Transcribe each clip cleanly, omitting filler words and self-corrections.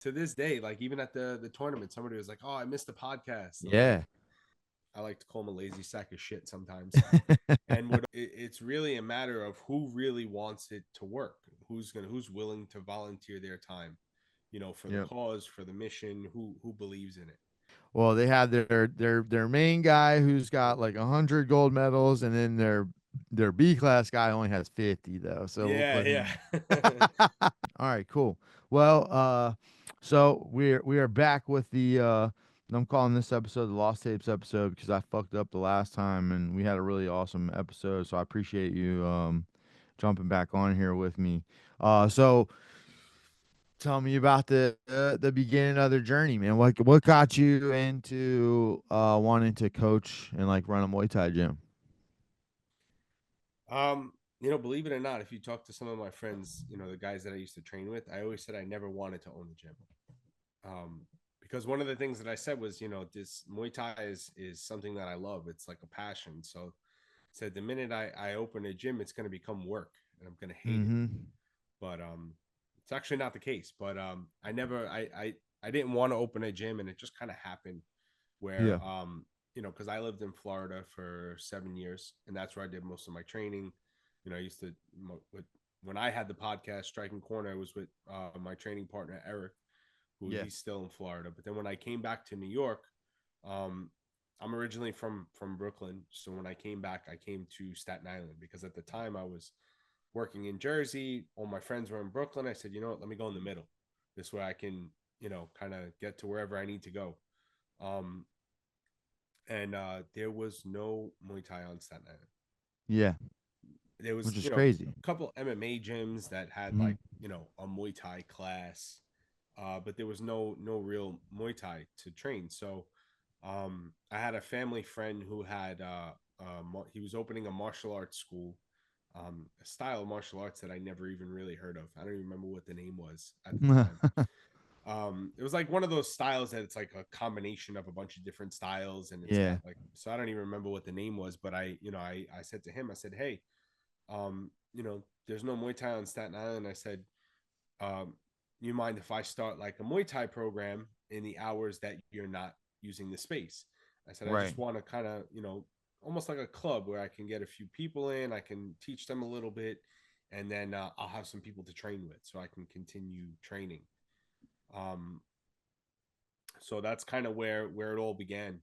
to this day, like even at the tournament, somebody was like, "Oh, I missed the podcast." I'm like, Yeah. I like to call him a lazy sack of shit sometimes. And it's really a matter of who really wants it to work, who's willing to volunteer their time, for the Yep. cause, for the mission, who believes in it. Well, they have their main guy who's got like 100 gold medals, and then their B class guy only has 50 though. So we'll Yeah, put him. yeah. All right, cool. Well, so we are back with the I'm calling this episode the Lost Tapes episode because I fucked up the last time and we had a really awesome episode. So I appreciate you jumping back on here with me. So tell me about the beginning of their journey, man. What got you into wanting to coach and like run a Muay Thai gym? um, believe it or not, if you talk to some of my friends, the guys that I used to train with, I always said I never wanted to own a gym. Um, because one of the things that I said was, this Muay Thai is something that I love. It's like a passion. So said the minute I open a gym, it's going to become work and I'm going to hate it. Mm-hmm. But it's actually not the case. But I never I didn't want to open a gym, and it just kind of happened where Yeah. because I lived in Florida for 7 years, and that's where I did most of my training. I used to with, when I had the podcast Striking Corner, I was with my training partner Eric, who Yeah. he's still in Florida. But then when I came back to New York, um, I'm originally from Brooklyn, so when I came back, I came to Staten Island because at the time I was working in Jersey. All my friends were in Brooklyn. I said, you know what, let me go in the middle. This way I can, kind of get to wherever I need to go. Um, and there was no Muay Thai on Staten Island. Yeah. There was, Which is crazy. a couple MMA gyms that had Mm-hmm. like, a Muay Thai class, but there was no real Muay Thai to train. So I had a family friend who had he was opening a martial arts school, a style of martial arts that I never even really heard of. I don't even remember what the name was at the time. It was like one of those styles that it's like a combination of a bunch of different styles, and it's got Yeah. like, so I don't even remember what the name was, but I said to him, I said, hey, there's no Muay Thai on Staten Island. I said, um, you mind if I start like a Muay Thai program in the hours that you're not using the space? I said, I Right. just want to kind of, almost like a club where I can get a few people in, I can teach them a little bit, and then I'll have some people to train with so I can continue training. Um, so that's kind of where it all began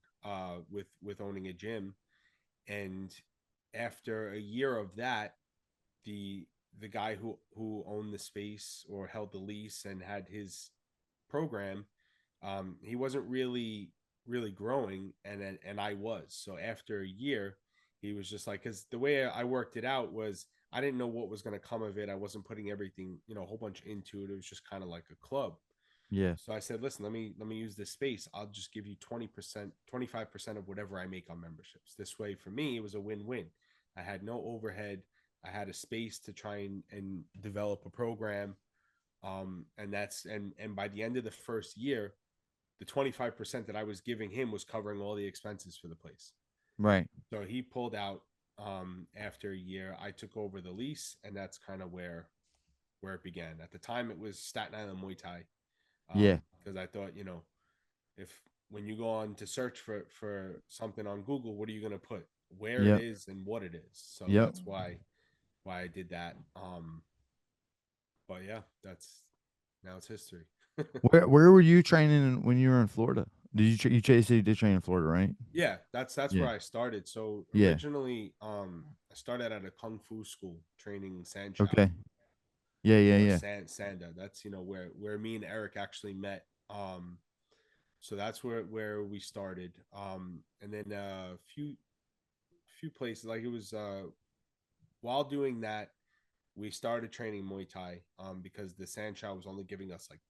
with owning a gym. And after a year of that, the the guy who owned the space or held the lease and had his program, he wasn't really growing, and I was. So after a year, he was just like, because the way I worked it out was I didn't know what was going to come of it. I wasn't putting everything, a whole bunch into it. It was just kind of like a club. Yeah. So I said, listen, let me use this space. I'll just give you 20%, 25% of whatever I make on memberships. This way, for me, it was a win-win. I had no overhead. I had a space to try and develop a program. And by the end of the first year, the 25% that I was giving him was covering all the expenses for the place. Right. So he pulled out after a year. I took over the lease, and that's kind of where it began. At the time, it was Staten Island Muay Thai, Yeah. because I thought, if when you go on to search for something on Google, what are you going to put? Where it Yep. is and what it is. So Yep. that's why I did that. But yeah, that's now it's history. Where were you training when you were in Florida? Did you said you did train in Florida, right? Yeah, that's Yeah. where I started. So Yeah. originally, I started at a kung fu school training Sanchow Okay. Yeah. Yeah. or Yeah. Sanda. That's where me and Eric actually met. So that's where we started. And then a few places, like it was while doing that, we started training Muay Thai because the Sanchow was only giving us like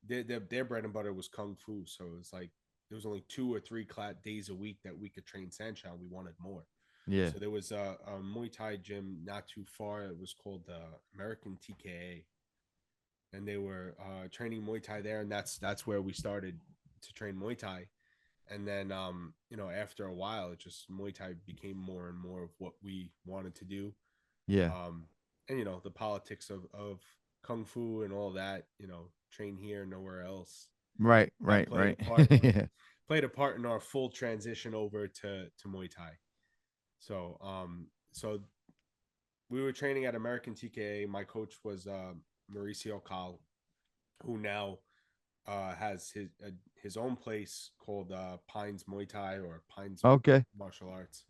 their bread and butter was kung fu, so it was like there was only 2 or 3 days a week that we could train Sanchow. We wanted more, Yeah. so there was a Muay Thai gym not too far. It was called American TKA, and they were training Muay Thai there, and that's where we started to train Muay Thai. And then after a while, it just Muay Thai became more and more of what we wanted to do. Yeah. um, and the politics of kung fu and all that, train here, nowhere else. Right, That right, played a right. part in Yeah. played a part in our full transition over to Muay Thai. So we were training at American TKA. My coach was Mauricio Cal, who now has his own place called Pines Muay Thai or Pines Okay. Martial Arts.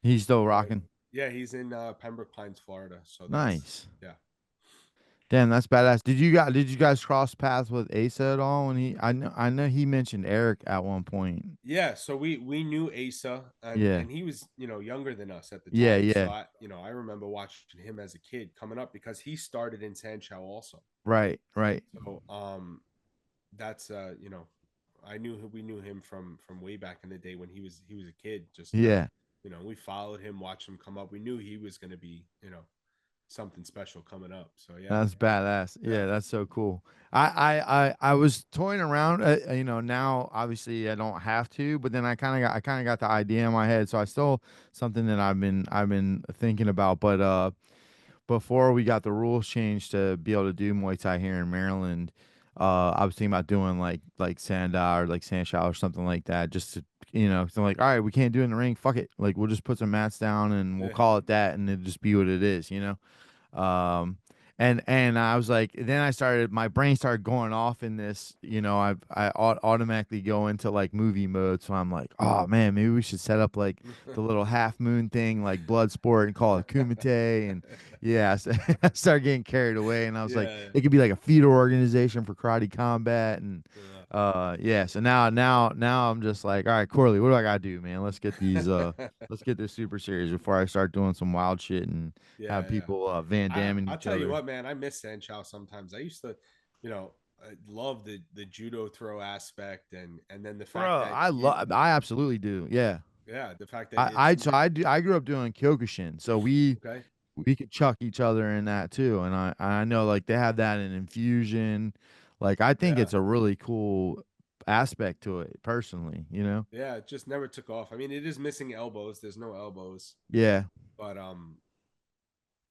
He's still So rocking. yeah, he's in Pembroke Pines, Florida. So that's Nice. yeah. Damn, that's badass. Did you guys cross paths with Asa at all? When I know he mentioned Eric at one point. Yeah, so we knew Asa, Yeah. and he was younger than us at the Yeah, time. So yeah. I remember watching him as a kid coming up because he started in Sanchow also. Right, right. So that's we knew him from way back in the day when he was a kid. Just Yeah. we followed him, watched him come up. We knew he was going to be something special coming up. So yeah, That's badass. yeah, Yeah, that's so cool. I was toying around. Now obviously I don't have to, but then I kind of got the idea in my head, so I still something that I've been thinking about. But before we got the rules changed to be able to do Muay Thai here in Maryland, I was thinking about doing like Sanda or like Sanshao or something like that, just to so like, all right, we can't do it in the ring. Fuck it. Like we'll just put some mats down and we'll yeah, call it that, and it'll just be what it is. um and I was like, then my brain started going off in this, automatically go into like movie mode. So I'm like, oh man, maybe we should set up like the little half moon thing, like blood sport, and call it Kumite. And yeah, so I started getting carried away, and I was like, yeah, it could be like a feeder organization for karate combat. And yeah, so now I'm just like, all right, Corley, what do I gotta do, man? Let's get this super series before I start doing some wild shit and have yeah, yeah. people Van Damming I'll each tell you other. what, man, I miss Sanchow sometimes. I used to, you know, I love the judo throw aspect, and then the fact Bro, that you I absolutely do. Yeah. yeah, the fact that I so I grew up doing Kyokushin, so okay, we could chuck each other in that too. And I know like they have that in infusion. Like I think yeah, it's a really cool aspect to it personally. yeah, it just never took off. I mean, it is missing elbows. There's no elbows, Yeah. but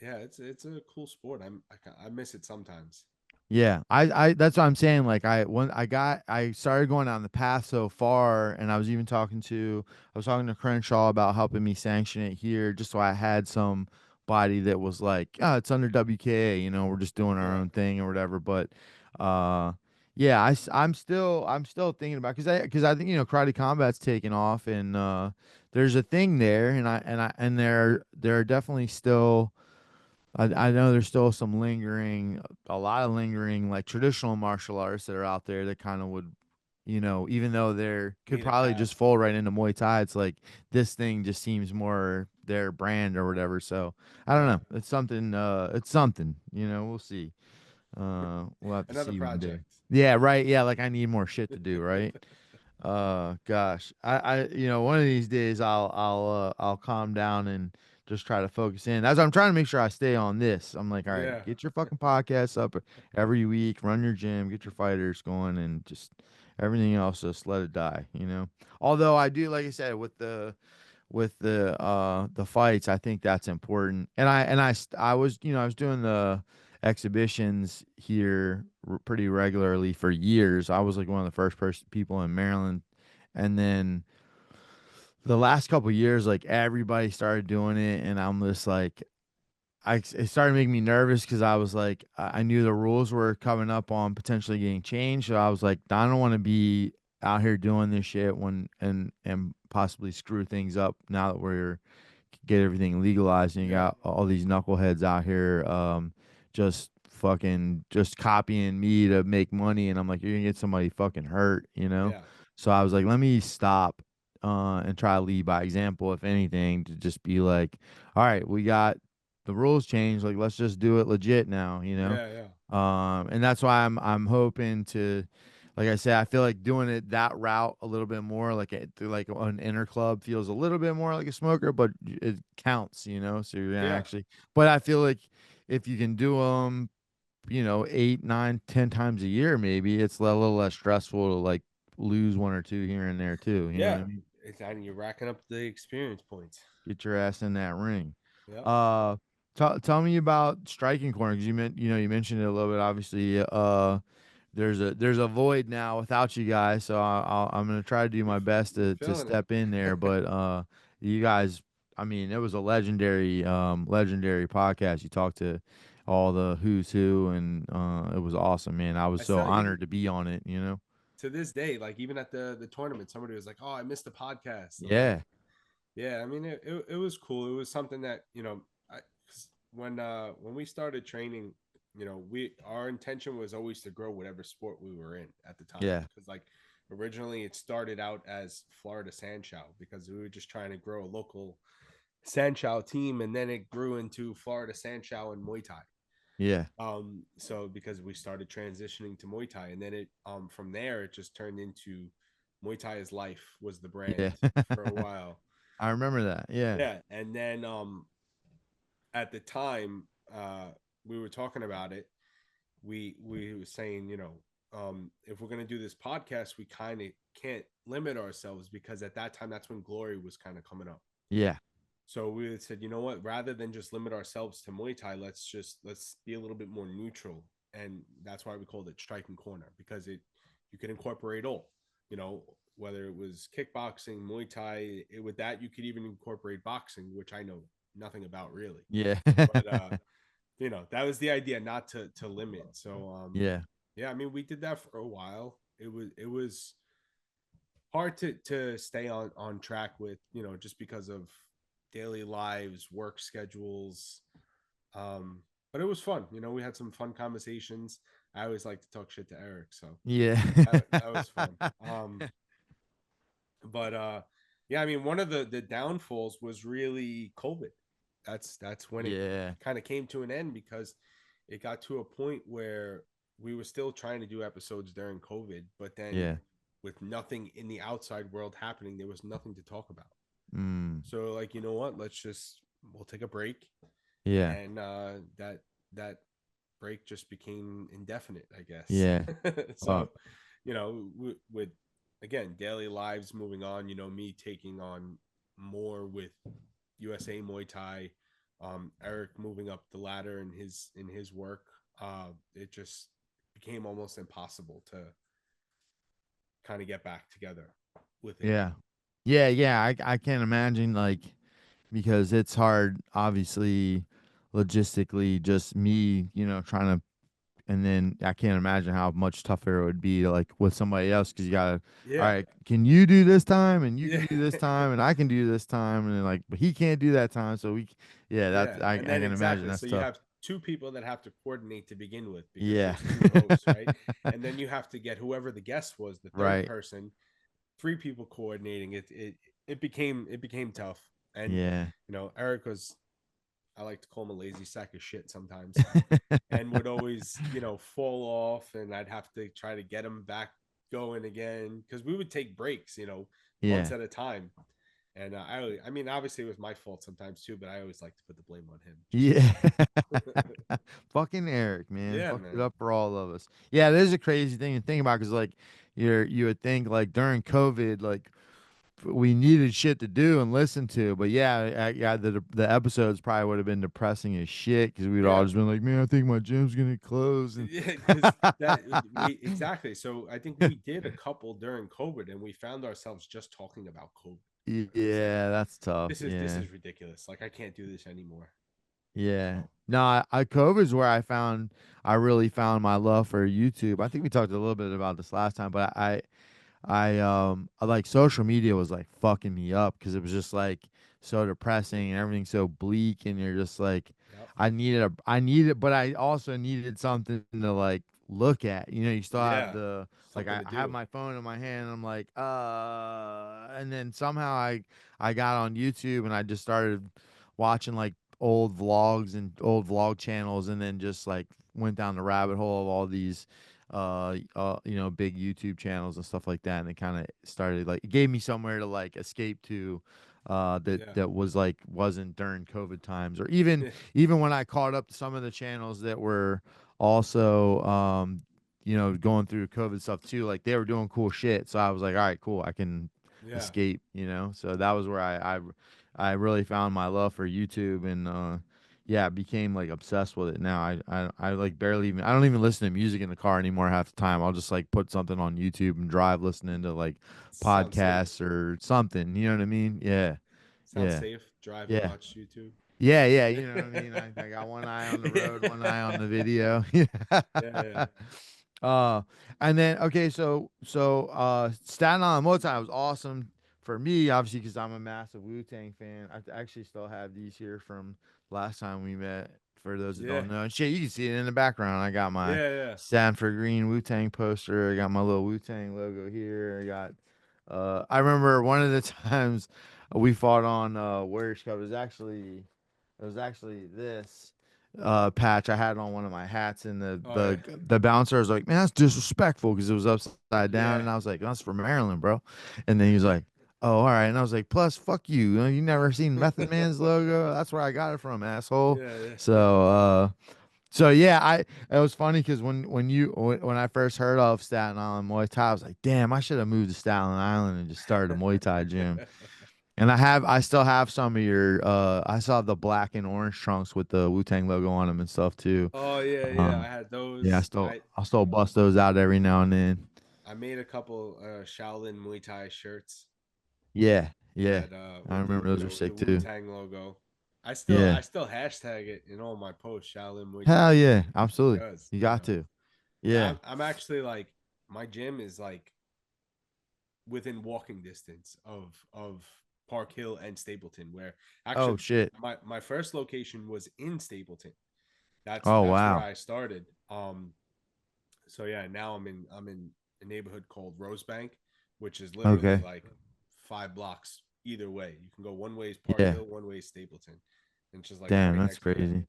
yeah, it's a cool sport. I miss it sometimes. Yeah, I that's what I'm saying. Like I started going down the path so far, and I was talking to Crenshaw about helping me sanction it here, just so I had some body that was like, oh, it's under WKA, we're just doing our Yeah, own thing or whatever. But uh, yeah, I'm still thinking about, because I think karate combat's taking off, and there's a thing there, and there are definitely still. I know there's still a lot of lingering like traditional martial arts that are out there that kind of would, even though they're could need a probably path. just fold right into Muay Thai. It's like this thing just seems more their brand or whatever. So I don't Yeah, know. It's something. It's something. We'll see. We'll have to another see one day. project. Yeah. Right. Yeah. Like I need more shit to do. Right. Gosh, one of these days I'll calm down and just try to focus in. As I'm trying to make sure I stay on this, I'm like, all right, Yeah, get your fucking podcast up every week, run your gym, get your fighters going, and just everything else, just let it die. Although I do, like I said, with the fights, I think that's important. I was doing the exhibitions here pretty regularly for years. I was like one of the first people in Maryland, and then the last couple years, like everybody started doing it, and I'm just like, it started making me nervous because I was like, I knew the rules were coming up on potentially getting changed. So I was like, I don't want to be out here doing this shit and possibly screw things up now that we're get everything legalized, and you yeah, got all these knuckleheads out here just fucking just copying me to make money. And I'm like, you're gonna get somebody fucking hurt. yeah, So I was like, let me stop and try to lead by example, if anything, to just be like, all right, we got the rules changed, like let's just do it legit now. yeah, yeah, And that's why I'm hoping to, like I said, I feel like doing it that route a little bit more, like like an inner club feels a little bit more like a smoker, but it counts. So you're gonna yeah, actually, but I feel like if you can do them, 8, 9, 10 times a year, maybe it's a little less stressful to like lose one or two here and there too. You know what yeah. I mean? And you're racking up the experience points. Get your ass in that ring. Yep. Uh, tell me about striking corner, because you mentioned it a little bit, obviously. there's a void now without you guys. So I'm gonna try to do You my best you to feeling it? step in there. But you guys, I mean, it was a legendary podcast. You talked to all the who's who, and it was awesome, man. I was I so still even honored to be on it. to this day, like even at the tournament, somebody was like, "Oh, I missed the podcast." I'm like, Yeah, "Yeah, I mean, it was cool. It was something that I 'cause when we started training, we our intention was always to grow whatever sport we were in at the time. yeah, Because like originally it started out as Florida Sandchow because we were just trying to grow a local Sandchow team, and then it grew into Florida Sandchow and Muay Thai. yeah, So because we started transitioning to Muay Thai, and then it from there it just turned into Muay Thai is life was the yeah. brand for a while. I remember that. Yeah, Yeah, and then at the time we were talking about it. We were saying, if we're gonna do this podcast, we kind of can't limit ourselves because at that time that's when Glory was kind of coming up. yeah, So we said, you know what? Rather than just limit ourselves to Muay Thai, let's be a little bit more neutral, and that's why we called it Striking Corner because it you can incorporate all, you know, whether it was kickboxing, Muay Thai. With that, you could even incorporate boxing, which I know nothing about really, yeah, but that was the idea, not to limit. So yeah, yeah, I mean, we did that for a while. It was hard to stay on track with, just because of daily lives, work schedules. But it was fun. We had some fun conversations. I always like to talk shit to Eric, so yeah, that was fun. But yeah, I mean, one of the downfalls was really COVID. That's when it yeah, kind of came to an end because it got to a point where we were still trying to do episodes during COVID, but then yeah. with nothing in the outside world happening, there was nothing to talk about. Mm, So like, you know what? We'll take a break, yeah, and that break just became indefinite, I guess. yeah. So, with again daily lives moving on, me taking on more with USA Muay Thai, Eric moving up the ladder in his work, it just became almost impossible to kind of get back together with it. Yeah. Yeah, yeah, I can't imagine like because it's hard obviously logistically just me, trying to and then I can't imagine how much tougher it would be like with somebody else cuz you got to all Yeah, right, can you do this time and you can yeah. do this time and I can do this time and then like but he can't do that time so yeah, Yeah, that's I and I then can imagine exactly. that's So you tough. have two people that have to coordinate to begin with because Yeah. there's two hosts, right? And then you have to get whoever the guest was, the third Right. person, three people coordinating. It became tough. And Yeah. Eric was, I like to call him a lazy sack of shit sometimes, and would always, fall off, and I'd have to try to get him back going again because we would take breaks, months Yeah. at a time. And I mean, obviously it was my fault sometimes too, but I always like to put the blame on him just Yeah. because. Fucking Eric, man. Yeah, Fucked it man. up for all of us. Yeah, there's a crazy thing to think about because, like, you would think, like, during COVID, like, we needed shit to do and listen to. But yeah, yeah, the episodes probably would have been depressing as shit because we'd all Yeah, just been like, man, I think my gym's gonna close. And yeah, because that we exactly. So I think we did a couple during COVID, and we found ourselves just talking about COVID. And it's like, yeah, that's tough. this Yeah. is ridiculous. Like I can't do this anymore. Yeah. So No, COVID's where I really found my love for YouTube. I think we talked a little bit about this last time, but I like social media was like fucking me up because it was just like so depressing and everything so bleak and you're just like yep. I needed but I also needed something to like look at. You still have Yeah, the like something to I have do. my phone in my hand and I'm like and then somehow I got on YouTube and I just started watching like old vlogs and old vlog channels and then just like went down the rabbit hole of all these big YouTube channels and stuff like that, and it kind of started like it gave me somewhere to like escape to, that Yeah, was like wasn't during COVID times, or even when I caught up to some of the channels that were also, going through COVID stuff too, like they were doing cool shit, so I was like, all right, cool, I can yeah. escape, so that was where I really found my love for YouTube, and yeah, I became like obsessed with it now. I like barely even I don't even listen to music in the car anymore half the time. I'll just like put something on YouTube and drive listening to like Sounds safe. podcasts or something. You know what I mean? Yeah. Sounds Yeah. safe. Drive and Yeah. watch YouTube. Yeah, yeah, you know what I mean. I got one eye on the road, one eye on the video. Yeah. Yeah, yeah. uh, and then okay, so Staten Island Muay Thai was awesome for me, obviously, because I'm a massive Wu Tang fan. Actually still have these here from last time we met. For those that Yeah, don't know, and shit, you can see it in the background. I got my yeah, yeah. Stanford Green Wu Tang poster. I got my little Wu Tang logo here. I got. I remember one of the times we fought on Warriors Cup. It was actually this patch I had on one of my hats, and Oh yeah, the bouncer was like, "Man, that's disrespectful," because it was upside down, yeah, and I was like, "That's for Maryland, bro." And then he was like, "Oh, all right," and I was like, "Plus, fuck you. You never seen Method Man's logo? That's where I got it from, asshole." yeah, yeah. So, so yeah, it was funny because when I first heard of Staten Island Muay Thai, I was like, "Damn, I should have moved to Staten Island and just started a Muay Thai gym." And I still have some of your I saw the black and orange trunks with the Wu-Tang logo on them and stuff too. Oh yeah, yeah. Um I had yeah, those. I still bust those out every now and then. I made a couple Shaolin Muay Thai shirts Yeah, yeah. that I with remember those are with the sick Wu too. Tang logo. Yeah. I still hashtag it in all my posts, Shaolin Muay Thai, Hell just yeah, absolutely. because, You you got know. to. Yeah, Yeah. I'm actually like my gym is like within walking distance of Park Hill and Stapleton, where Oh actually shit. my first location was in Stapleton. Oh That's where wow. I started. So yeah, now I'm in a neighborhood called Rosebank, which is literally Okay. like 5 blocks either way. You can go one way is Park Yeah. Hill, one way is Stapleton, and it's just like Damn, right that's next to each other. crazy.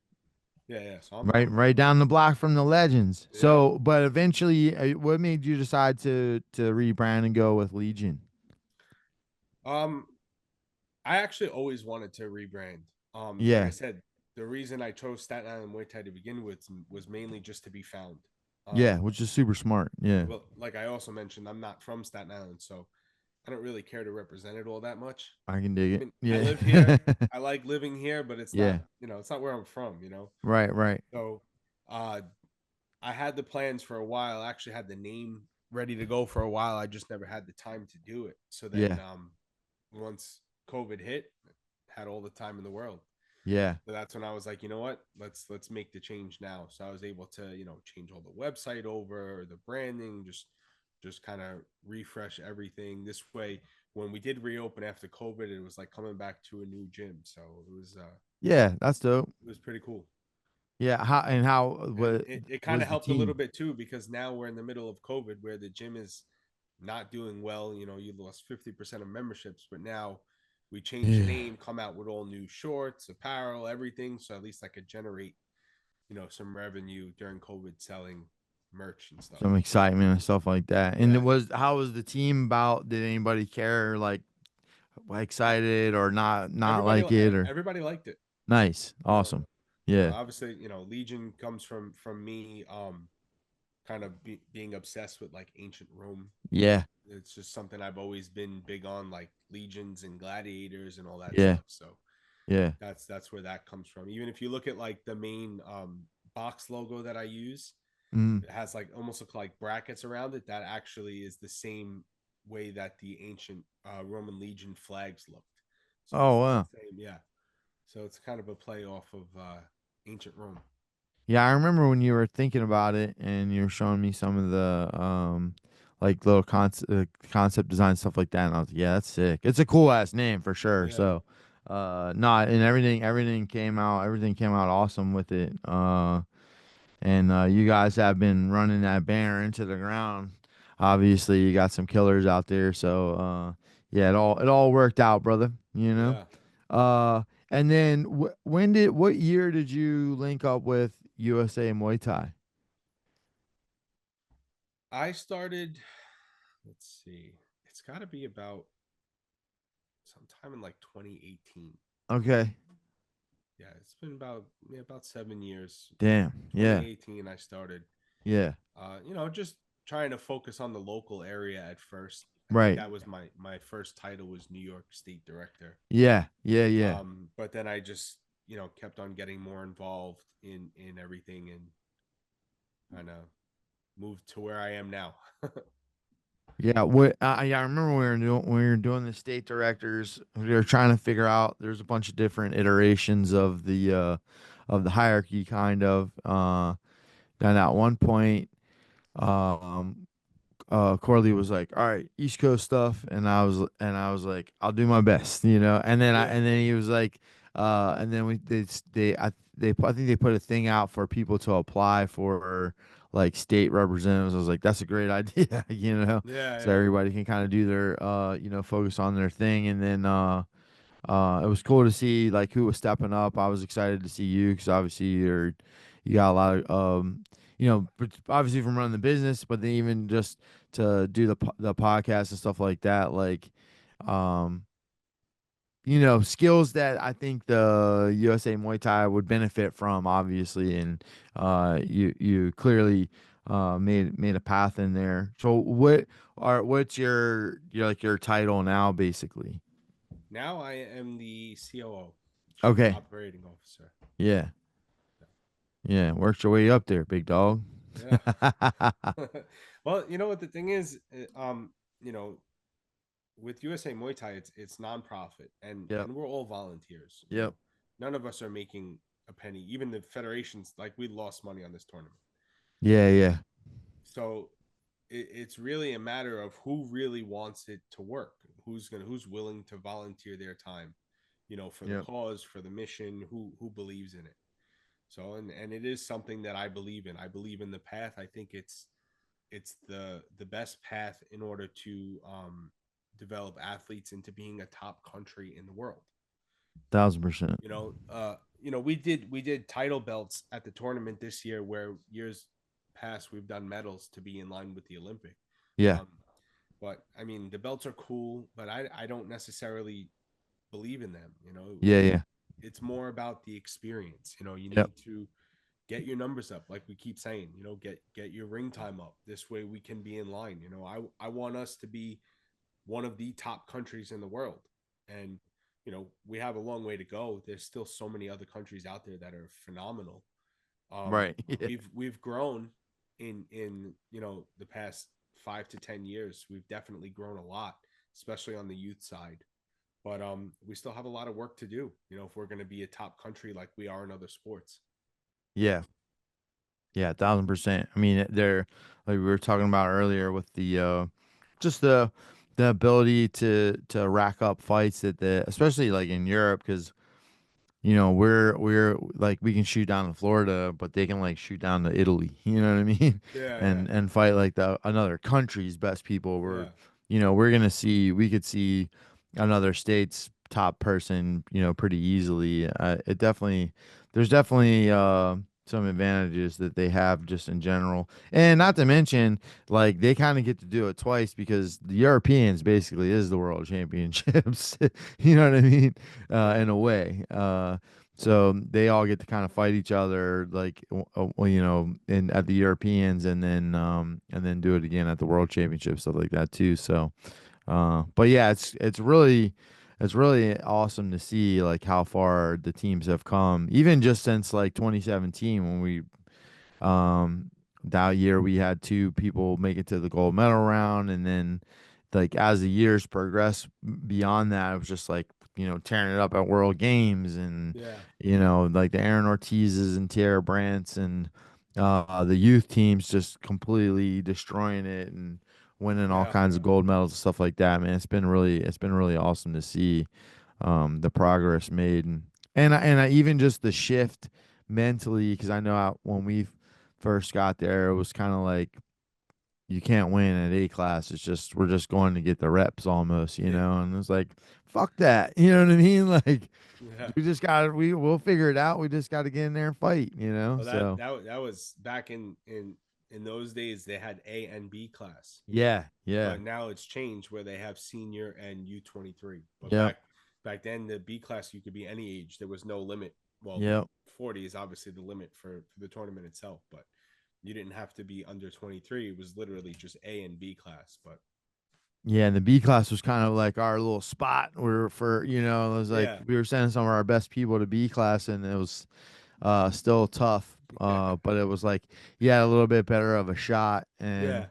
Yeah, yeah. So Right down the block from the Legends. yeah. So, but eventually, what made you decide to rebrand and go with Legion? Um, I actually always wanted to rebrand. Like I Yeah. said, the reason I chose Staten Island Muay Thai to begin with was mainly just to be found. Yeah, Um, which is super smart. Yeah. well, like I also mentioned, I'm not from Staten Island, so I don't really care to represent it all that much. I can dig I it. mean, I Yeah. live here. I like living here, but it's not, Yeah. it's not where I'm from, you know? Right, right. So, uh, I had the plans for a while. I actually had the name ready to go for a while. I just never had the time to do it. So Yeah. then, once COVID hit, had all the time in the world. Yeah. So that's when I was like, you know what? Let's make the change now. So I was able to, change all the website over, the branding, just kind of refresh everything. This way, when we did reopen after COVID, it was like coming back to a new gym. So Yeah, that's dope. it was pretty cool. Yeah, how And what it kind was of the helped a little team? bit too because now we're in the middle of COVID where the gym is not doing well. You lost 50% of memberships, but now we changed the Yeah. name, come out with all new shorts, apparel, everything. So at least I could generate, some revenue during COVID selling merch and stuff. Some excitement and stuff like that. And it Yeah. was how was the team about? Did anybody care like excited or not like it or Everybody liked it. nice. You know, Awesome. Yeah. obviously, Legion comes from me kind of being obsessed with like ancient Rome. Yeah. It's just something I've always been big on, like legions and gladiators and all that Yeah. stuff. So Yeah. that's where that comes from. Even if you look at like the main box logo that I use, Mm. it has like almost look like brackets around it. That actually is the same way that the ancient Roman legion flags looked. So Oh it's wow. the same, yeah. So it's kind of a play off of ancient Rome. Yeah, I remember when you were thinking about it and you were showing me some of the like little concept design stuff like that, and I was like, yeah, that's sick. It's a cool ass name for sure. Yeah, So, not and everything came out awesome with it. And you guys have been running that banner into the ground. Obviously, you got some killers out there, so yeah, it all worked out, brother. You know. yeah. Uh, and then what year did you link up with USA Muay Thai? I started. Let's see. It's got to be about sometime in like 2018. Okay. Yeah, it's been about 7 years. Damn. Yeah. 2018, I started. Yeah. Just trying to focus on the local area at first. I think Right. that was my first title was New York State Director. Yeah. Yeah. Yeah. But then I just kept on getting more involved in everything and kind of moved to where I am now. Yeah, yeah, I remember when we were doing the state directors, we were trying to figure out. There's a bunch of different iterations of the hierarchy, kind of. And at one point, um, Corley was like, "All right, East Coast stuff," and I was like, "I'll do my best," you know. Yeah, And then he was like, and then I think they put a thing out for people to apply for like state representatives. I was like, "That's a great idea," you know, yeah, so yeah. everybody can kind of do their focus on their thing, and then it was cool to see like who was stepping up. I was excited to see you because obviously you got a lot of obviously from running the business, but then even just to do the podcast and stuff like that, like um skills that I think the USA Muay Thai would benefit from, obviously, and you clearly made a path in there. So what's your title now, basically? Now I am the COO, Chief Okay. Operating Officer. Yeah. Yeah, worked your way up there, big dog. Yeah. Well, you know what the thing is, you know, with USA Muay Thai, it's nonprofit, Yep. and we're all volunteers. Yep. None of us are making a penny. Even the federations, like we lost money on this tournament. Yeah, yeah. So it's really a matter of who really wants it to work, who's willing to volunteer their time, for the Yep. cause, for the mission, who believes in it. So and it is something that I believe in. I believe in the path. I think it's the best path in order to develop athletes into being a top country in the world. 1000%. We did title belts at the tournament this year, where years past we've done medals to be in line with the Olympic. Yeah. Um, but I mean, the belts are cool, but I don't necessarily believe in them. Yeah, yeah. It's more about the experience. You Yep. need to get your numbers up, like we keep saying. Get your ring time up. This way we can be in line. I want us to be one of the top countries in the world, and we have a long way to go. There's still so many other countries out there that are phenomenal. Right. But Yeah. we've grown in the past 5 to 10 years. We've definitely grown a lot, especially on the youth side. But we still have a lot of work to do. If we're going to be a top country like we are in other sports. Yeah. Yeah, 1000%. I mean, they're like we were talking about earlier with the just the ability to rack up fights that especially like in Europe, because we're like we can shoot down to Florida, but they can like shoot down to Italy. You know what I mean? Yeah, yeah, And fight like the another country's best people. yeah, We could see another state's top person, pretty easily. There's definitely some advantages that they have just in general, and not to mention like they kind of get to do it twice because the Europeans basically is the world championships. You know what I mean? yeah, In a way. So they all get to kind of fight each other, like in at the Europeans, and then do it again at the World Championship, stuff like that too. So, but yeah, it's really awesome to see like how far the teams have come, even just since like 2017 when we that year we had two people make it to the gold medal round, and then like as the years progressed beyond that, it was just like tearing it up at World Games, and yeah, like the Aaron Ortizes and Tierra Brants and the youth teams just completely destroying it and winning all yeah, kinds yeah, of gold medals and stuff like that. Man, it's been really awesome to see the progress made, and I even just the shift mentally, because I know when we first got there, it was kind of like you can't win at A class. It's just we're just going to get the reps almost, yeah, and it's like fuck that, you know what I mean? Like yeah. we'll figure it out. We just got to get in there and fight, Well, that So that that was back in those days. They had A and B class, yeah, yeah, but now it's changed where they have senior and U23. But yep, back then, the B class you could be any age. There was no limit. Well, yep. 40 is obviously the limit for the tournament itself, but you didn't have to be under 23. It was literally just A and B class. But Yeah, and the B class was kind of like our little spot where for, it was like Yeah. we were sending some of our best people to B class, and it was still tough. But it was like you had a little bit better of a shot. Yeah.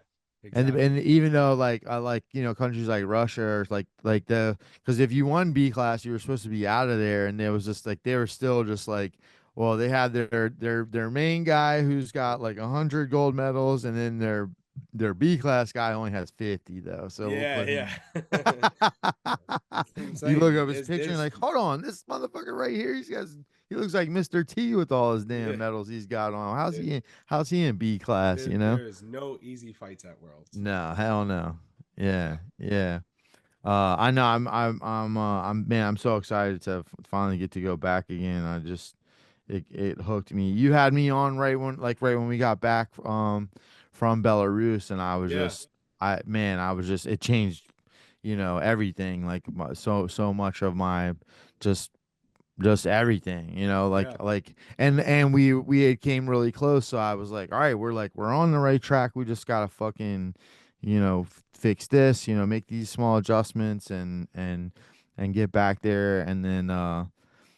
And Exactly. even though like I like countries like Russia or like the because if you won B class you were supposed to be out of there, and it was just like they were still just like, well, they had their main guy who's got like 100 gold medals, and then their B class guy only has 50 though, so we'll Yeah, put yeah. him. That's what I'm You look saying. up his picture and There's like, hold on, this motherfucker right here, he looks like Mr. T with all his damn yeah, medals he's got on. How's there, he in B class, you know? there is no easy fights at Worlds. No, hell no. Yeah. Yeah, yeah. I know. Man. I'm so excited to finally get to go back again. It hooked me. You had me on right when we got back from Belarus, and Yeah. I was just it changed, everything. Like so much of my just just everything, Yeah. and we had came really close, so I was like, all right, we're on the right track. We just gotta fucking, fix this, make these small adjustments, and get back there. And then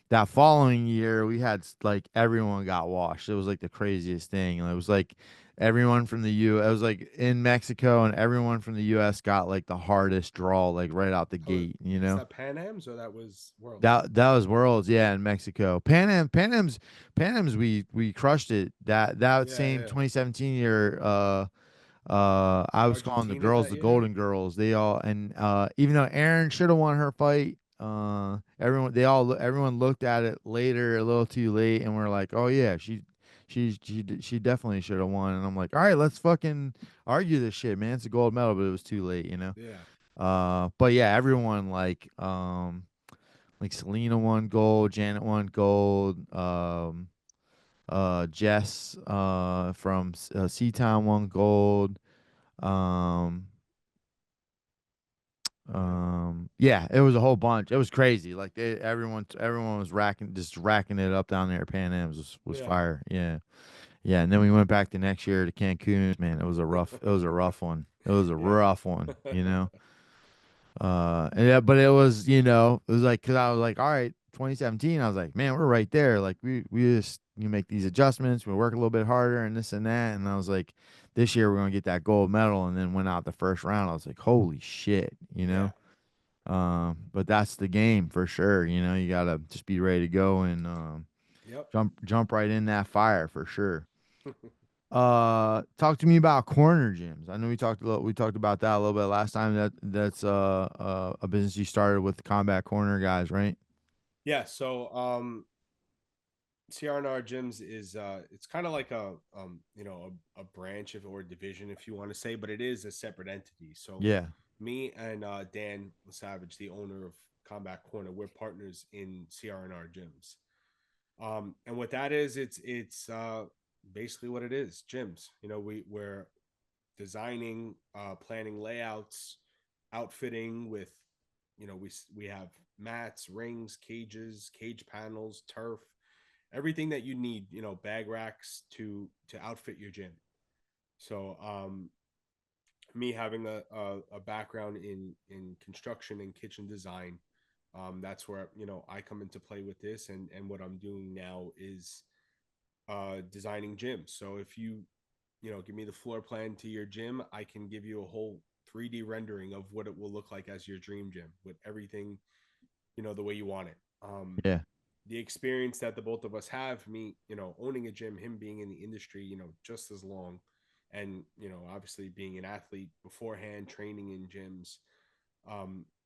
that following year we had like everyone got washed. It was like the craziest thing. And it was like everyone from the U it was like in Mexico, and everyone from the US got like the hardest draw like right out the Oh, gate, was that Pan Am's or that was Worlds? that was Worlds, yeah, in Mexico. Pan Am's we crushed it. That Yeah, same yeah. 2017 year, I was calling the Argentina girls that the year? Golden Girls. They all and even though Aaron should have won her fight, everyone looked at it later a little too late, and we're like, oh yeah, she definitely should have won. And I'm like, all right, let's fucking argue this shit, man. It's a gold medal, but it was too late, you know. Yeah. But yeah, everyone like Selena won gold, Janet won gold, Jess from Seatown won gold. Um, Yeah. yeah, it was a whole bunch. It was crazy. Like everyone was racking it up down there at Pan Am's was Yeah. fire. Yeah, yeah. And then we went back the next year to Cancun. Man, it was a rough one. It was a Yeah. rough one. And yeah, but it was, it was like, cause I was like, all right, 2017, I was like, man, we're right there. Like we just, you make these adjustments, we work a little bit harder and this and that. And I was like, this year we're gonna get that gold medal. And then went out the first round. I was like, holy shit, you Yeah. know? But that's the game for sure. You gotta just be ready to go and Yep. jump right in that fire for sure. Talk to me about corner gyms. I know we talked about that a little bit last time. That's a business you started with the combat corner guys, right? Yeah. So CRNR Gyms is it's kind of like a a branch of or division if you want to say, but it is a separate entity. So Yeah. me and Dan Savage, the owner of Combat Corner, we're partners in CRNR Gyms. And what that is, it's basically what it is, gyms. We're designing, planning layouts, outfitting with, we have mats, rings, cages, cage panels, turf, everything that you need, bag racks to outfit your gym. So me having a background in construction and kitchen design, that's where I come into play with this, and what I'm doing now is designing gyms. So if you give me the floor plan to your gym, I can give you a whole 3D rendering of what it will look like as your dream gym with everything, the way you want it. Yeah. The experience that the both of us have, me, owning a gym, him being in the industry, just as long, and obviously being an athlete beforehand, training in gyms,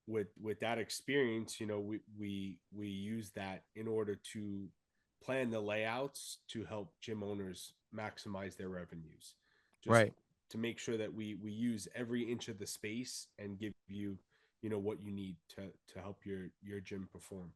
with that experience, we use that in order to plan the layouts to help gym owners maximize their revenues, just Right. to make sure that we use every inch of the space and give you what you need to help your gym perform.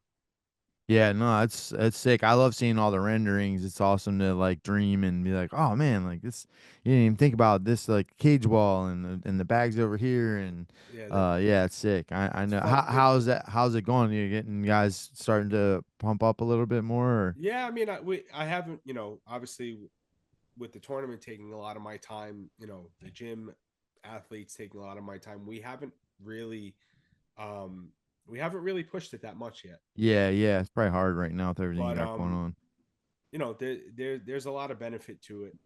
Yeah, no, that's sick. I love seeing all the renderings. It's awesome to like dream and be like, oh man, like this. You didn't even think about this, like cage wall and the bags over here, and Yeah, yeah, it's sick. I it's know. fun. How's it going? You getting guys starting to pump up a little bit more? Or? Yeah, I mean, I haven't, obviously with the tournament taking a lot of my time, the gym athletes taking a lot of my time. Really um we haven't really pushed it that much yet. Yeah, yeah. It's probably hard right now with everything you But got going on. there's a lot of benefit to it.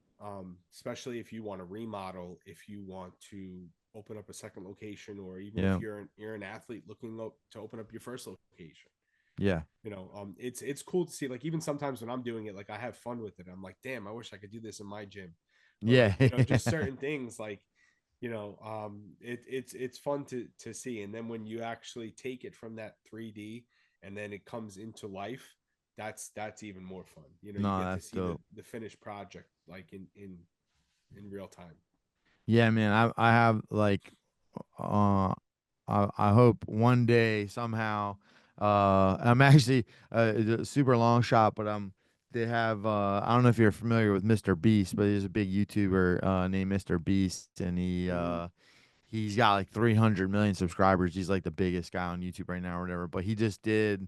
Especially if you want to remodel, if you want to open up a second location, or even if Yeah, you're an athlete looking up to open up your first location. yeah, It's cool to see, like, even sometimes when I'm doing it, like, I have fun with it. I'm like, damn, I wish I could do this in my gym. Or, yeah, like, just certain things, like, it's fun to see. And then when you actually take it from that 3D and then it comes into life, that's even more fun. You no, get to that's see the dope. the finished project, like, in real time. Yeah, man. I have like I hope one day somehow I'm actually it's a super long shot, but they have I don't know if you're familiar with Mr. Beast, but he's a big YouTuber named Mr. Beast, and Hmm. he's got like 300 million subscribers. He's like the biggest guy on YouTube right now or whatever. But he just did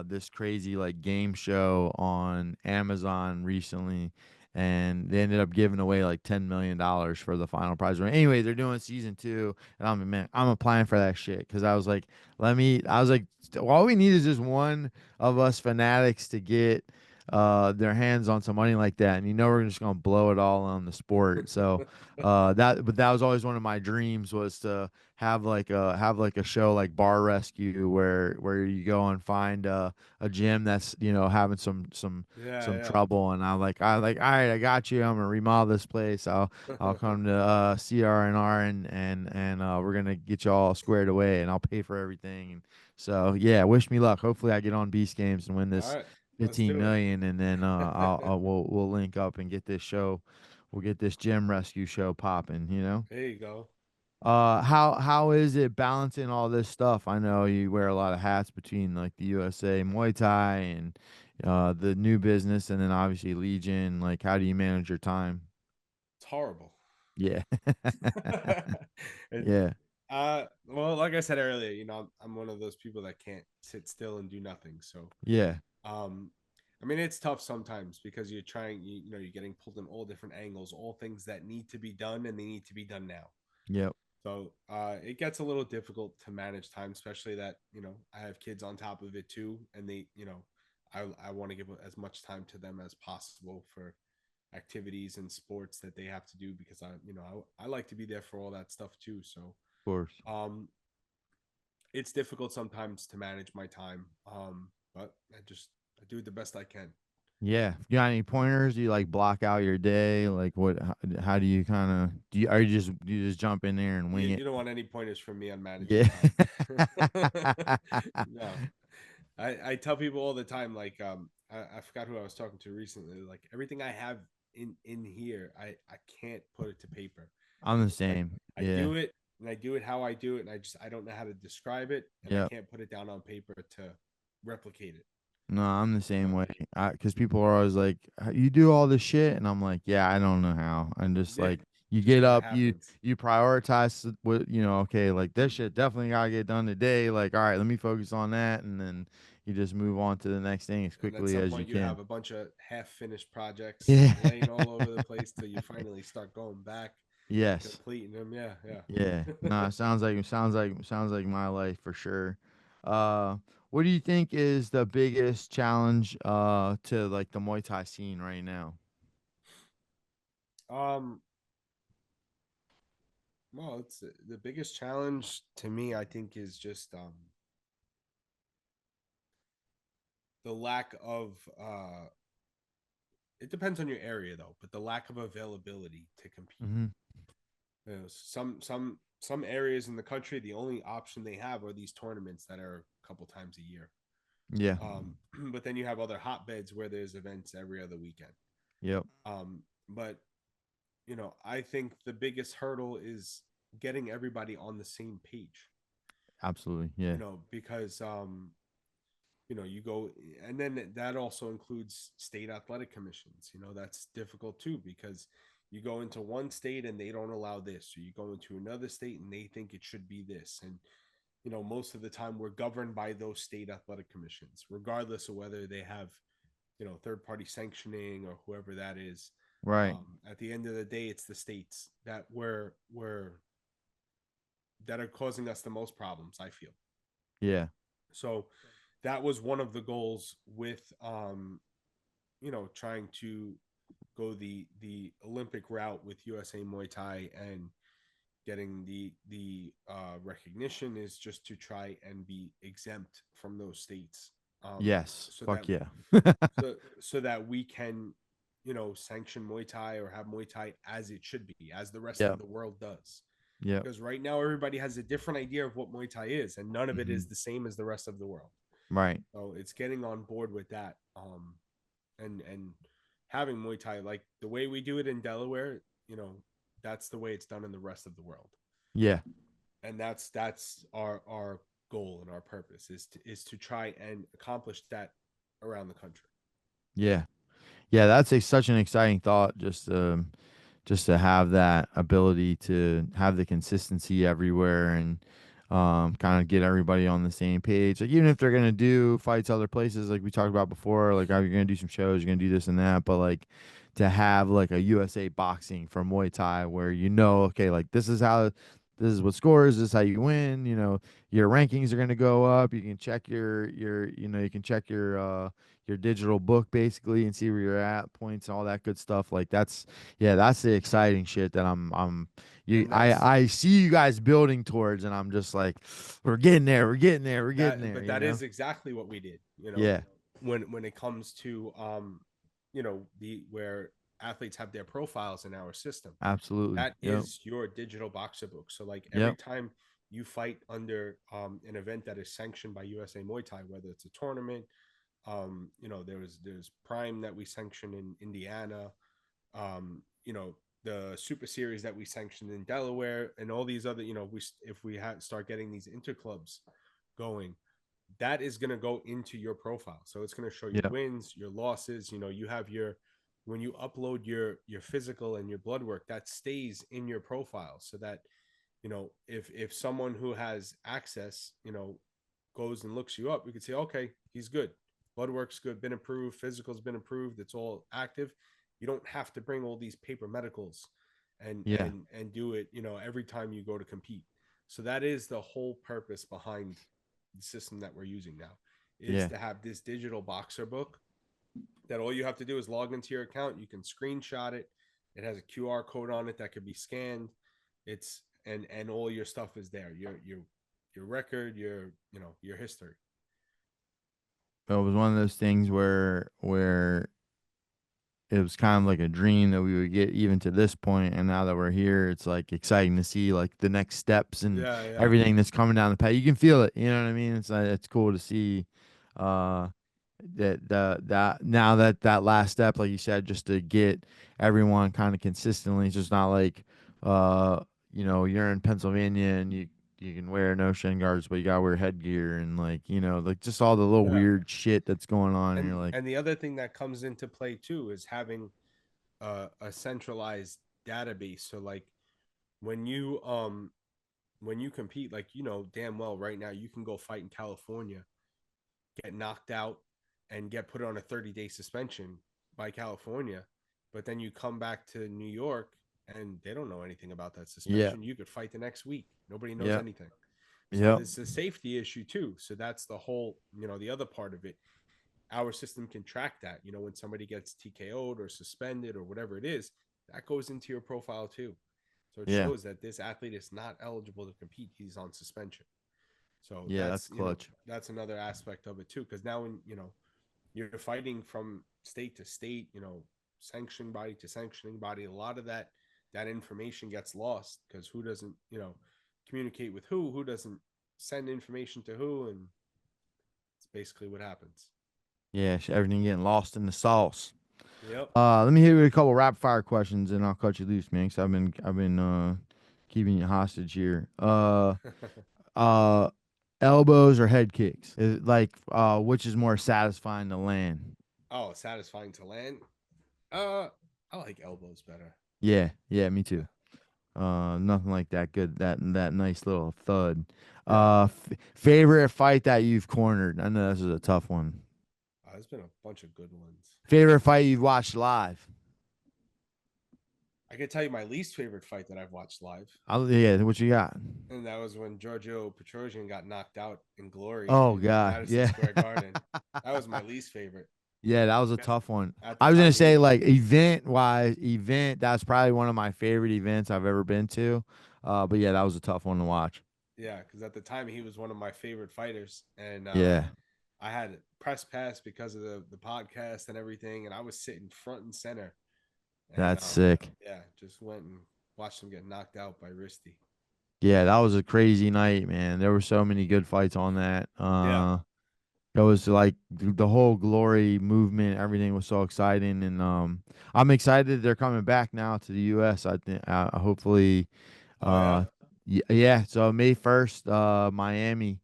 this crazy like game show on Amazon recently, and they ended up giving away like $10 million for the final prize. Anyway, they're doing season two, and I'm applying for that shit because I was like, I was like, all we need is just one of us fanatics to get their hands on some money like that, and we're just gonna blow it all on the sport. So that was always one of my dreams, was to have like a show like Bar Rescue, where you go and find a gym that's having some Yeah, trouble, and I like, all right, I got you, I'm gonna remodel this place. I'll yeah. come to CRNR, and we're gonna get you all squared away, and I'll pay for everything. And so yeah, wish me luck. Hopefully I get on Beast Games and win All this right, let's 15 do it. million, and then we'll link up and get this show. We'll get this gym rescue show popping. There you go. How is it balancing all this stuff? I know you wear a lot of hats between like the USA Muay Thai and the new business, and then obviously Legion. Like, how do you manage your time? It's horrible. Yeah. it, Yeah. well, like I said earlier, I'm one of those people that can't sit still and do nothing. So, Yeah. um, I mean, it's tough sometimes because you're trying, you're getting pulled in all different angles, all things that need to be done, and they need to be done now. Yep. So, it gets a little difficult to manage time, especially that, I have kids on top of it too. And I want to give as much time to them as possible for activities and sports that they have to do, because I like to be there for all that stuff too. So, Of course. um, it's difficult sometimes to manage my time. But I do it the best I can. Yeah. You got any pointers? Do you like block out your day? Like, what? How do you kind of do? You just jump in there and wing You, it? you don't want any pointers from me on managing Yeah. time. No, I tell people all the time, like, I forgot who I was talking to recently. Like, everything I have in here, I can't put it to paper. I'm the I same. I Yeah. do it, and I do it how I do it, and I don't know how to describe it, and I Yeah. can't put it down on paper to replicate it. No, I'm the same So, way. Because people are always like, You do all this shit," and I'm like, "Yeah, I don't know how." I'm just yeah, like, you just get because it up, you happens. you prioritize what okay, like this shit definitely gotta get done today. Like, all right, let me focus on that, and then you just move on to the next thing as And at quickly some as you point, you can. have a bunch of half-finished projects Yeah. laying all over the place till you finally start going back and Yes. completing them. Yeah, Yeah. yeah. No, it sounds like my life for sure. Uh, what do you think is the biggest challenge to like the Muay Thai scene right now? um, well, it's the biggest challenge to me, I think, is just the lack of it depends on your area though, but the lack of availability to compete. Mm-hmm. Some areas in the country, the only option they have are these tournaments that are a couple times a year. Yeah. But then you have other hotbeds where there's events every other weekend. Yep. But I think the biggest hurdle is getting everybody on the same page. Absolutely. Yeah. Because you go, and then that also includes state athletic commissions. That's difficult too, because you go into one state and they don't allow this, or you go into another state and they think it should be this. And most of the time we're governed by those state athletic commissions, regardless of whether they have third party sanctioning or whoever that is. Right. At the end of the day, it's the states that were that are causing us the most problems, I feel. Yeah. So that was one of the goals with trying to go the Olympic route with USA Muay Thai and getting the recognition is just to try and be exempt from those states, Yes. so that Fuck yeah. so that we can sanction Muay Thai or have Muay Thai as it should be, as the rest of Yep. the world does. Yep. Because right now everybody has a different idea of what Muay Thai is, and none of it Hmm. is the same as the rest of the world. Right. So it's getting on board with that, and having Muay Thai like the way we do it in Delaware. That's the way it's done in the rest of the world, Yeah. and that's our goal and our purpose is to try and accomplish that around the country. Yeah. Yeah. That's such an exciting thought. Just to have that ability to have the consistency everywhere and kind of get everybody on the same page. Like even if they're gonna do fights other places, like we talked about before, like oh, you're gonna do some shows, you're gonna do this and that, but like to have like a USA boxing for Muay Thai where okay, like this is what scores, this is how you win, your rankings are gonna go up. You can check you can check your digital book basically and see where you're at, points, all that good stuff. Like that's the exciting shit that And that's I see you guys building towards, and I'm just like, we're getting there, we're getting there, we're getting that there, but you that know? is exactly what we did, Yeah, when it comes to the where athletes have their profiles in our system. absolutely. That Yep. is your digital boxer book. So like every Yep. time you fight under an event that is sanctioned by USA Muay Thai, whether it's a tournament, there's Prime that we sanction in Indiana, the Super Series that we sanctioned in Delaware, and all these other, we if we start getting these interclubs going, that is going to go into your profile. So it's going to show your Yep. wins, your losses. You have your when you upload your physical and your blood work, that stays in your profile, so that if someone who has access, goes and looks you up, we could say, okay, he's good. Blood work's good, been approved, physical's been approved, it's all active. You don't have to bring all these paper medicals and Yeah. do it, every time you go to compete. So that is the whole purpose behind the system that we're using now, is Yeah. to have this digital boxer book that all you have to do is log into your account. You can screenshot it. It has a QR code on it that could be scanned. It's and all your stuff is there. Your record, your history. It was one of those things where it was kind of like a dream that we would get even to this point, and now that we're here, it's like exciting to see like the next steps and Yeah, yeah, everything that's coming down the path. You can feel it, you know what I mean? It's cool to see uh that now that last step, like you said, just to get everyone kind of consistently. It's just not like uh you're in Pennsylvania and you can wear no shin guards, but you gotta wear headgear and like just all the little yeah. weird shit that's going on, and And you're like, and the other thing that comes into play too is having a centralized database. So like when you um when you compete, like damn well right now you can go fight in California, get knocked out, and get put on a 30-day suspension by California. But then you come back to New York and they don't know anything about that yeah, suspension. You could fight the next week. Nobody knows yeah, anything. So yeah, there's a safety issue too. So that's the whole, the other part of it. Our system can track that. When somebody gets TKO'd or suspended or whatever it is, that goes into your profile too. So it yeah, shows that this athlete is not eligible to compete. He's on suspension. So yeah. That's clutch. that's another aspect of it too. Because now when you're fighting from state to state, sanctioning body to sanctioning body, a lot of that information gets lost because who doesn't communicate with who doesn't send information to who, and it's basically what happens. Yeah, everything getting lost in the sauce. Yep. Let me hit you with a couple rapid fire questions, and I'll cut you loose, man. Cause I've been keeping you hostage here. Uh, elbows or head kicks? Which is more satisfying to land? Oh, satisfying to land. uh I like elbows better. Yeah, yeah, me too. Yeah, Nothing like that good that nice little thud. yeah. Favorite fight that you've cornered? I know this is a tough one. There's been a bunch of good ones. Favorite fight you've watched live? I could tell you my least favorite fight that I've watched live, Yeah, what you got? and that was when Giorgio Petrosian got knocked out in Glory Oh in God, Madison yeah. Square Garden. That was my least favorite Yeah, that was a because tough one. at the I was gonna time say he, like event. That's probably one of my favorite events I've ever been to. But yeah, that was a tough one to watch. yeah, because at the time he was one of my favorite fighters, and Yeah, I had press pass because of the podcast and everything, and I was sitting front and center, and that's sick. yeah, just went and watched him get knocked out by Risty. Yeah, that was a crazy night, man. There were so many good fights on that. Yeah, It was like the whole glory movement, everything was so exciting, and I'm excited they're coming back now to the U.S. I think hopefully, oh yeah, uh, yeah. So May 1st, Miami,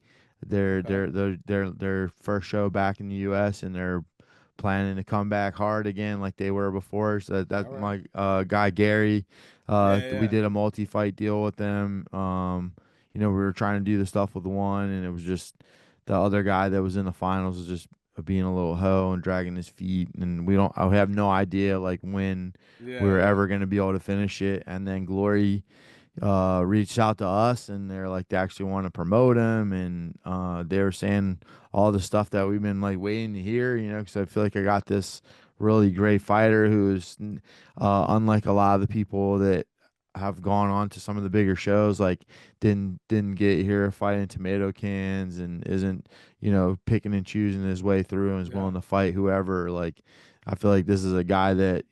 okay, their first show back in the U.S. and they're planning to come back hard again like they were before. So all that right, my guy Gary, yeah, we yeah, did a multi-fight deal with them. We were trying to do the stuff with one, and it was just the other guy that was in the finals was just being a little hoe and dragging his feet, and I have no idea like when we yeah, were yeah, ever going to be able to finish it. And then Glory reached out to us, and they're like they actually want to promote him, and they were saying all the stuff that we've been like waiting to hear, because I feel like I got this really great fighter who's unlike a lot of the people that have gone on to some of the bigger shows, like didn't get here fighting tomato cans and isn't picking and choosing his way through and is yeah, willing to fight whoever. Like I feel like this is a guy that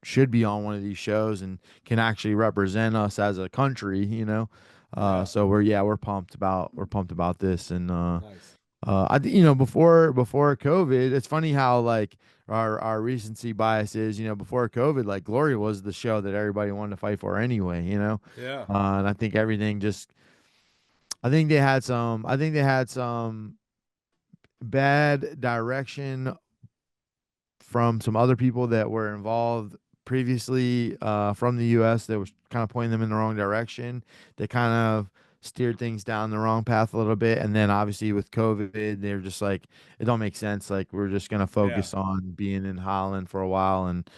should be on one of these shows and can actually represent us as a country. yeah, So we're pumped about this, and nice, before COVID, it's funny how like our recency bias is, before COVID, like Glory was the show that everybody wanted to fight for anyway. yeah, And I think everything just, I think they had some bad direction from some other people that were involved previously from the U.S. that was kind of pointing them in the wrong direction. They kind of steered things down the wrong path a little bit, and then obviously with COVID, they're just like, it don't make sense. Like we're just gonna yeah, focus on being in Holland for a while, and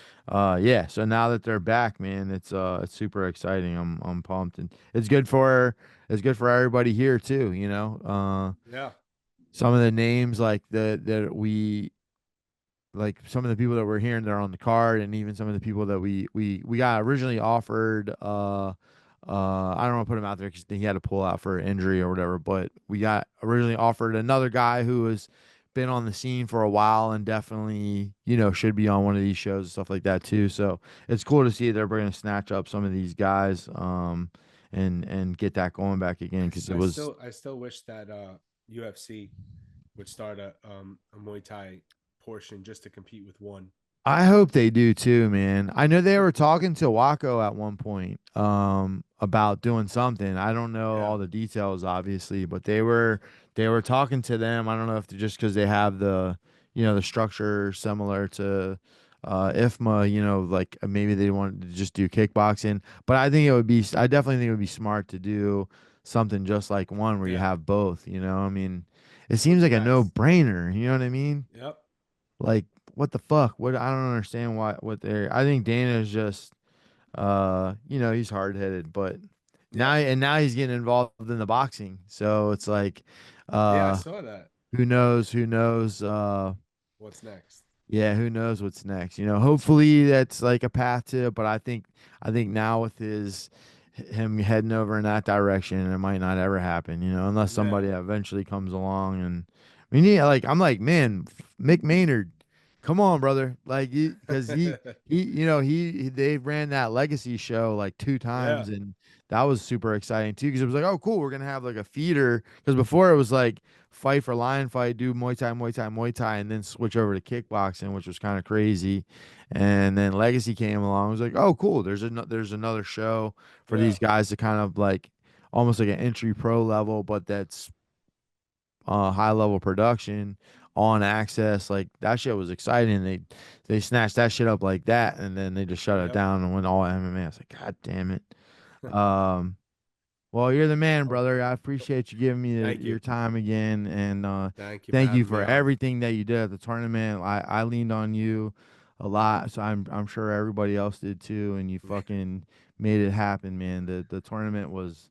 yeah. So now that they're back, man, it's super exciting. I'm pumped, and it's good for everybody here too. yeah, Some of the names like that we like some of the people that we're hearing that are on the card, and even some of the people that we got originally offered. I don't want to put him out there because he had to pull out for injury or whatever. But we got originally offered another guy who has been on the scene for a while and definitely should be on one of these shows and stuff like that too. So it's cool to see they're going to snatch up some of these guys, and get that going back again because it was. I still wish that UFC would start a Muay Thai portion just to compete with one. I hope they do too, man. I know they were talking to Waco at one point about doing something. I don't know Yeah, all the details obviously, but they were talking to them. I don't know if just because they have the structure similar to IFMA, like maybe they wanted to just do kickboxing, but I definitely think it would be smart to do something just like one where you yeah. have both. I mean, it Would seems be like a nice. no-brainer, you know what I mean? Yep. Like, what the fuck? What I don't understand why what they're. I think Dana's just he's hard headed, but Yeah. now he's getting involved in the boxing. So it's like, Yeah, I uh, saw that. who knows, What's next? yeah, who knows what's next? Hopefully that's like a path to it, but I think now with him heading over in that direction, it might not ever happen, unless Yeah. somebody eventually comes along. And I mean, yeah, like I'm like, man, Mick Maynard, come on, brother, like because they ran that legacy show like two Yeah. times, and that was super exciting too because it was like, oh, cool, we're gonna have like a feeder because before it was like fight for lion fight, do Muay Thai, Muay Thai, Muay Thai, and then switch over to kickboxing, which was kind of crazy. And then Legacy came along. I was like, oh, cool. There's another show for Yeah. these guys to kind of like almost like an entry pro level, but that's high level production on access. Like that shit was exciting. They snatched that shit up like that, and then they just shut it Yep. down and went all MMA. I was like, God damn it. Um, well, you're the man, Oh, brother. I appreciate you giving me thank you. your time again, and Thank you for thank you having me for on. everything that you did at the tournament. I leaned on you a lot. So I'm sure everybody else did too, and you fucking made it happen, man. The tournament was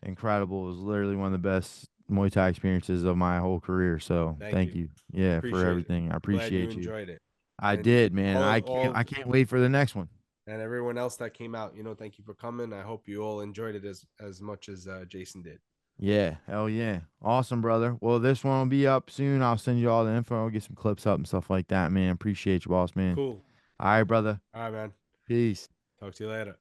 incredible. It was literally one of the best Muay Thai experiences of my whole career. So Thank thank you. you, yeah, for Appreciate it. everything. I Glad you appreciate you. enjoyed it. I And did, man. I can't wait for the next one. and everyone else that came out, thank you for coming. I hope you all enjoyed it as much as Jason did. Yeah, hell yeah. Awesome, brother. Well, this one will be up soon. I'll send you all the info. I'll get some clips up and stuff like that, man. Appreciate you, boss, man. Cool. All right, brother. All right, man. Peace. Talk to you later.